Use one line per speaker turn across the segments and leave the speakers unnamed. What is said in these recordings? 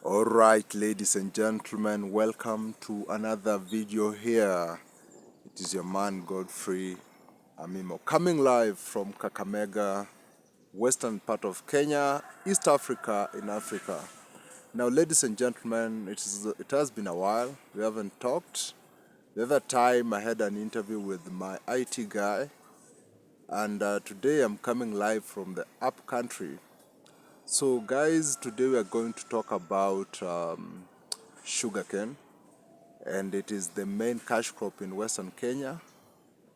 Alright, ladies and gentlemen, welcome to another video here. It is your man Godfrey Amimo coming live from Kakamega, western part of Kenya, East Africa, in Africa. Now, ladies and gentlemen, it has been a while. We haven't talked. The other time I had an interview with my IT guy, and today I'm coming live from the up country. So guys, today we are going to talk about sugarcane, and it is the main cash crop in western Kenya.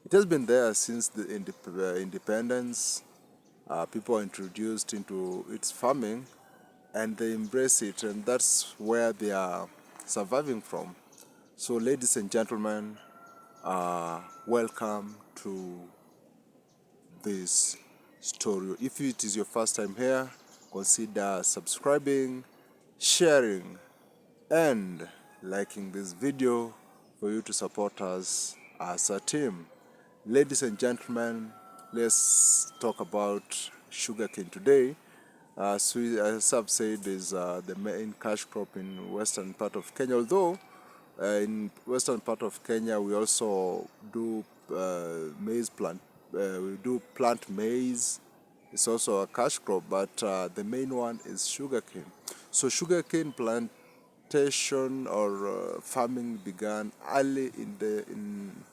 It has been there since the independence. People are introduced into its farming and they embrace it, and that's where they are surviving from. So ladies and gentlemen, welcome to this story. If it is your first time here, consider subscribing, sharing, and liking this video for you to support us as a team. Ladies and gentlemen, let's talk about sugarcane today. As I've said, is the main cash crop in western part of Kenya. Although in western part of Kenya we also do maize plant. We do plant maize. It's also a cash crop, but the main one is sugarcane. So sugarcane plantation or farming began early in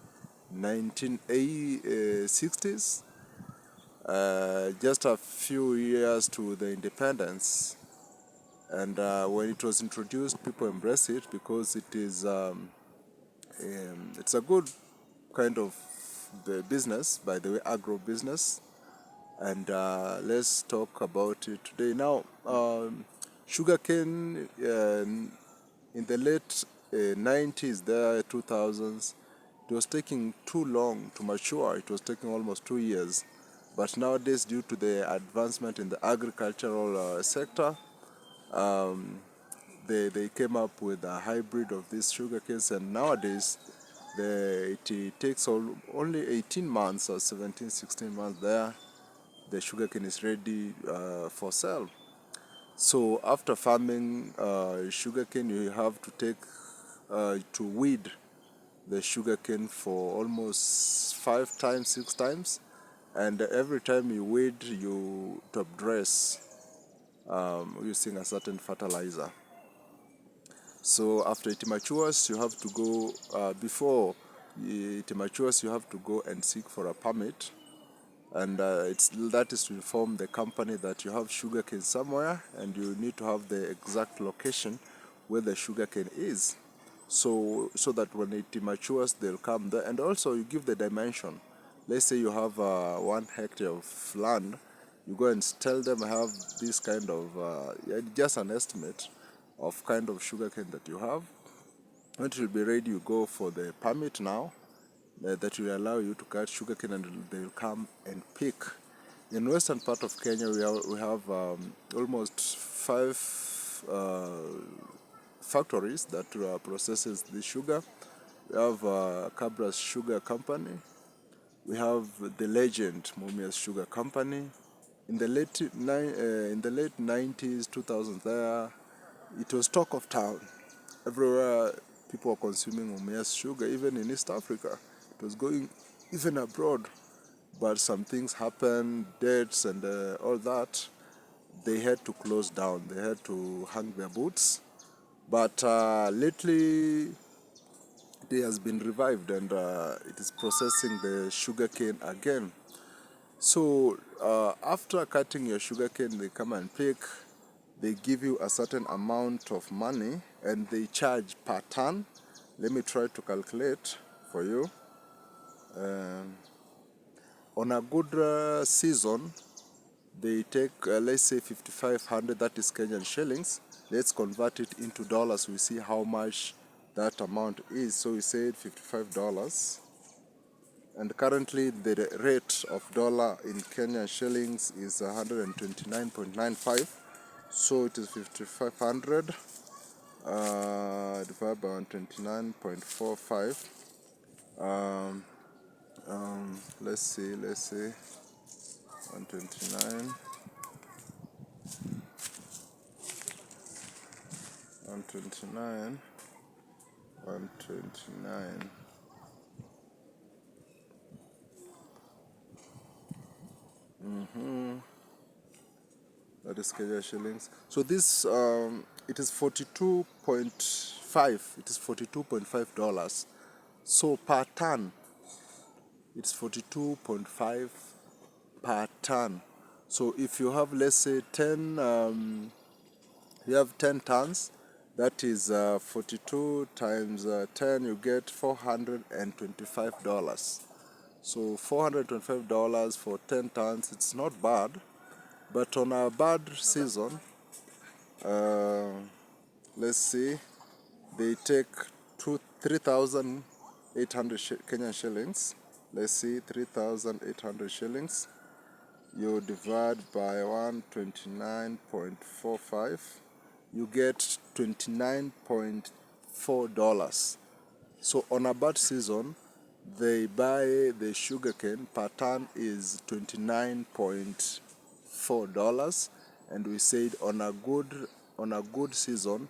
1960s, just a few years to the independence. And when it was introduced, people embraced it because it's a good kind of the business, by the way, agribusiness. And let's talk about it today. Now, sugarcane in the late 90s, the 2000s, it was taking too long to mature. It was taking almost 2 years. But nowadays, due to the advancement in the agricultural sector, they came up with a hybrid of these sugarcanes, and nowadays it takes only 18 months or 17, 16 months there. The sugarcane is ready for sale. So after farming sugarcane, you have to take to weed the sugarcane for almost 5 times, 6 times, and every time you weed, you top dress using a certain fertilizer. So after it matures, you have to go before it matures, you have to go and seek for a permit, and that is to inform the company that you have sugarcane somewhere, and you need to have the exact location where the sugarcane is, so that when it matures, they'll come there. And also you give the dimension. Let's say you have 1 hectare of land, you go and tell them I have this kind of just an estimate of kind of sugarcane that you have. When it will be ready, you go for the permit now that will allow you to cut sugarcane, and they will come and pick. In western part of Kenya, we have almost 5 factories that processes the sugar. We have Cabra's Sugar Company. We have the legend Mumia's Sugar Company. In the late 90s, 2000s, there it was talk of town. Everywhere people were consuming Mumia's sugar, even in East Africa. It was going even abroad, but some things happened, deaths and all that. They had to close down. They had to hang their boots. But lately, it has been revived, and it is processing the sugarcane again. So after cutting your sugarcane, they come and pick. They give you a certain amount of money, and they charge per ton. Let me try to calculate for you. On a good season, they take, let's say 5,500, that is Kenyan shillings. Let's convert it into dollars. We see how much that amount is. So we said $55. And currently the rate of dollar in Kenyan shillings is 129.95. So it is 5,500 divided by 129.45. Let's see 129. 129, 129. That is Kenya shillings. So this it is 42.5. It is $42.5. So per ton, it's 42.5 per ton. So if you have, let's say, 10, you have 10 tons, that is 42 times 10, you get $425. So $425 for 10 tons, it's not bad. But on a bad season, uh, let's see, they take 3,800 Kenyan shillings. Let's see, 3,800 shillings. You divide by 129.45, you get $29.4. So on a bad season, they buy the sugarcane per ton is $29.4, and we said on a good season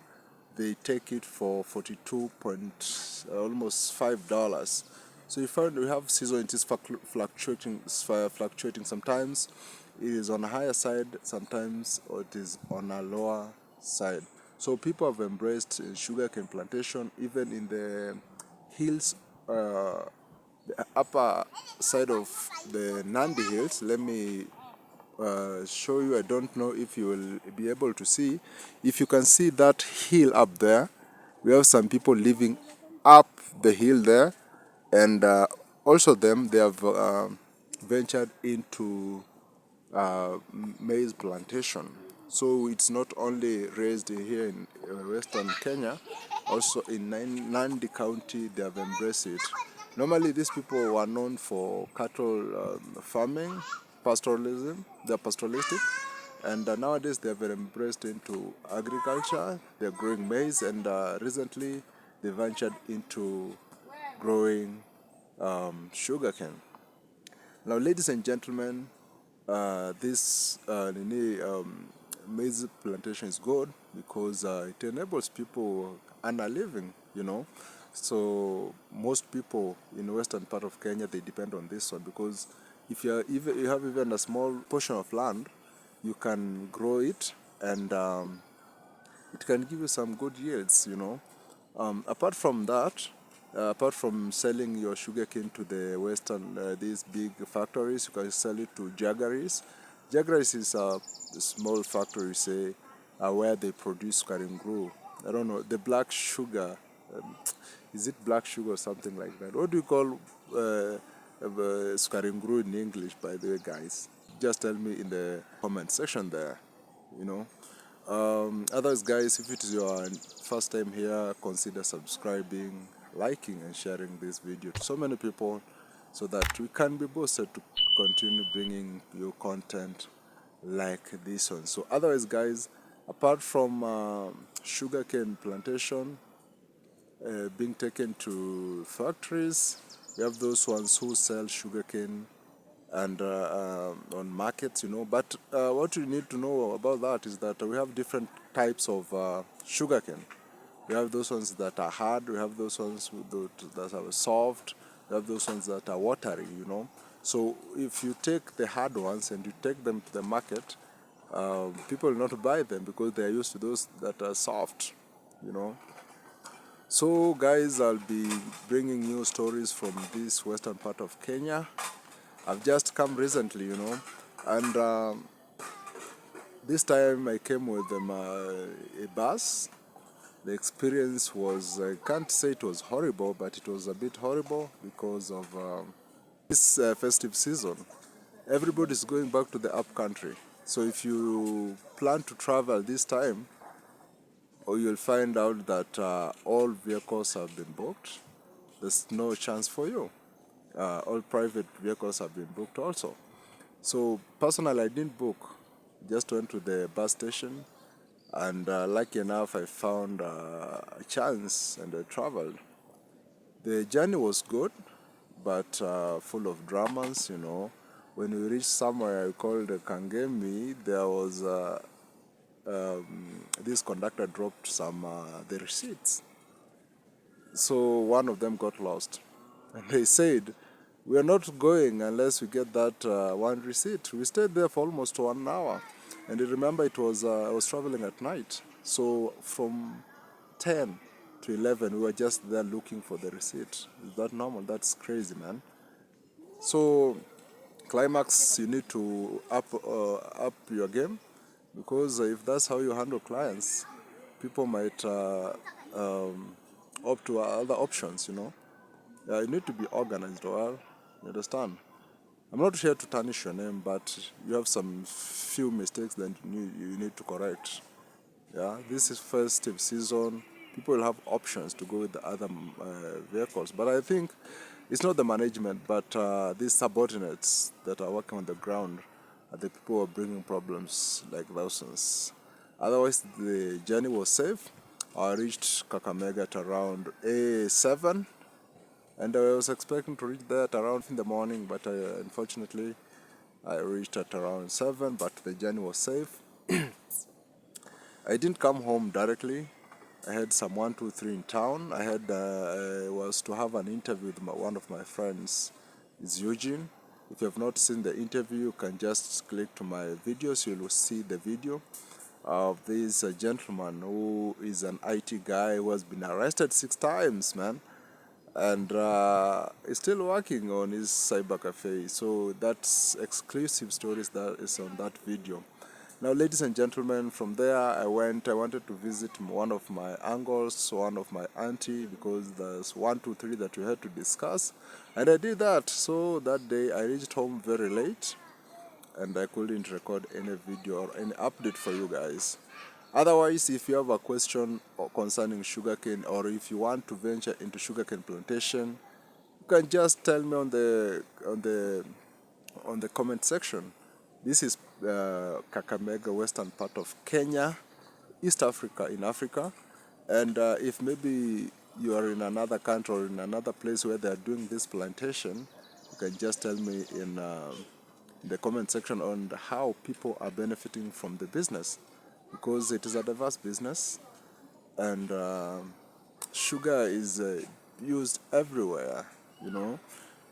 they take it for 42 point almost $5. So you find we have season, it is fluctuating. Sometimes it is on a higher side, sometimes it is on a lower side. So people have embraced sugarcane plantation even in the hills, the upper side of the Nandi Hills. Let me show you. I don't know if you will be able to see. If you can see that hill up there, we have some people living up the hill there, and also they have ventured into maize plantation. So it's not only raised here in western Kenya, also in Nandi County they have embraced it. Normally these people were known for cattle farming, pastoralism. They're pastoralistic, and nowadays they have embraced into agriculture. They're growing maize, and recently they ventured into growing sugarcane. Now, ladies and gentlemen, this maize plantation is good because it enables people earn a living, So most people in the western part of Kenya, they depend on this one because if you have even a small portion of land, you can grow it, and it can give you some good yields. Apart from that, apart from selling your sugarcane to the western, these big factories, you can sell it to jaggeries. Jaggeries is a small factory, say, where they produce karingru. I don't know, the black sugar. Um, is it black sugar or something like that? What do you call skaringru in English, by the way, guys? Just tell me in the comment section there, you know. Others, guys, if it is your first time here, consider subscribing, liking, and sharing this video to so many people so that we can be boosted to continue bringing you content like this one. So, otherwise, guys, apart from sugarcane plantation being taken to factories, we have those ones who sell sugarcane and on markets. But what you need to know about that is that we have different types of sugarcane. We have those ones that are hard, we have those ones that are soft, we have those ones that are watery. So if you take the hard ones and you take them to the market, people will not buy them because they are used to those that are soft. So guys, I'll be bringing you stories from this western part of Kenya. I've just come recently, and this time I came with a bus. The experience was, I can't say it was horrible, but it was a bit horrible because of this festive season. Everybody's going back to the up country. So if you plan to travel this time, or you'll find out that all vehicles have been booked. There's no chance for you. All private vehicles have been booked also. So personally, I didn't book. Just went to the bus station, and lucky enough, I found a chance and I traveled. The journey was good, but full of dramas. When we reached somewhere called Kangemi, there was this conductor dropped some the receipts. So one of them got lost. And they said, we are not going unless we get that one receipt. We stayed there for almost 1 hour. And you remember I was traveling at night. So from 10 to 11, we were just there looking for the receipt. Is that normal? That's crazy, man. So climax, you need to up your game, because if that's how you handle clients, people might opt to other options, Yeah, you need to be organized, well, you understand? I'm not here to tarnish your name, but you have some few mistakes that you need to correct. Yeah, this is festive season. People will have options to go with the other vehicles, but I think it's not the management, but these subordinates that are working on the ground are the people who are bringing problems like thousands. Otherwise, the journey was safe. I reached Kakamega at around A7, and I was expecting to reach there at around in the morning, but unfortunately, I reached at around 7, but the journey was safe. I didn't come home directly. I had some 1, 2, 3 in town. I was to have an interview with one of my friends. It's Eugene. If you have not seen the interview, you can just click to my videos. You will see the video of this gentleman who is an IT guy who has been arrested 6 times, man, and is still working on his cyber cafe. So that's exclusive stories that is on that video. Now, ladies and gentlemen, from there I wanted to visit one of my uncles, one of my auntie, because there's 1, 2, 3 that we had to discuss, and I did that. So that day I reached home very late, and I couldn't record any video or any update for you guys. Otherwise, if you have a question concerning sugarcane, or if you want to venture into sugarcane plantation, you can just tell me on the comment section. This is Kakamega, western part of Kenya, East Africa, in Africa. And if maybe you are in another country or in another place where they are doing this plantation, you can just tell me in the comment section on how people are benefiting from the business, because it is a diverse business, and sugar is used everywhere,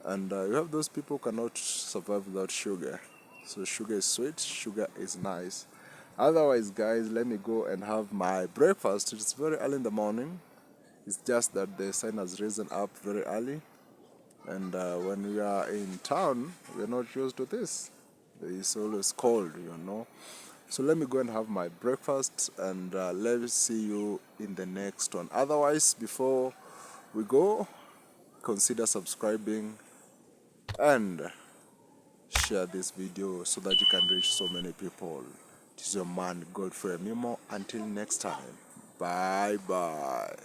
and you have those people who cannot survive without sugar. So sugar is sweet, sugar is nice. Otherwise, guys, let me go and have my breakfast. It's very early in the morning. It's just that the sun has risen up very early, and when we are in town, we're not used to this. It's always cold. So let me go and have my breakfast, and let's see you in the next one. Otherwise, before we go, consider subscribing and share this video so that you can reach so many people. It is your man Godfrey Mimo. Until next time, bye bye.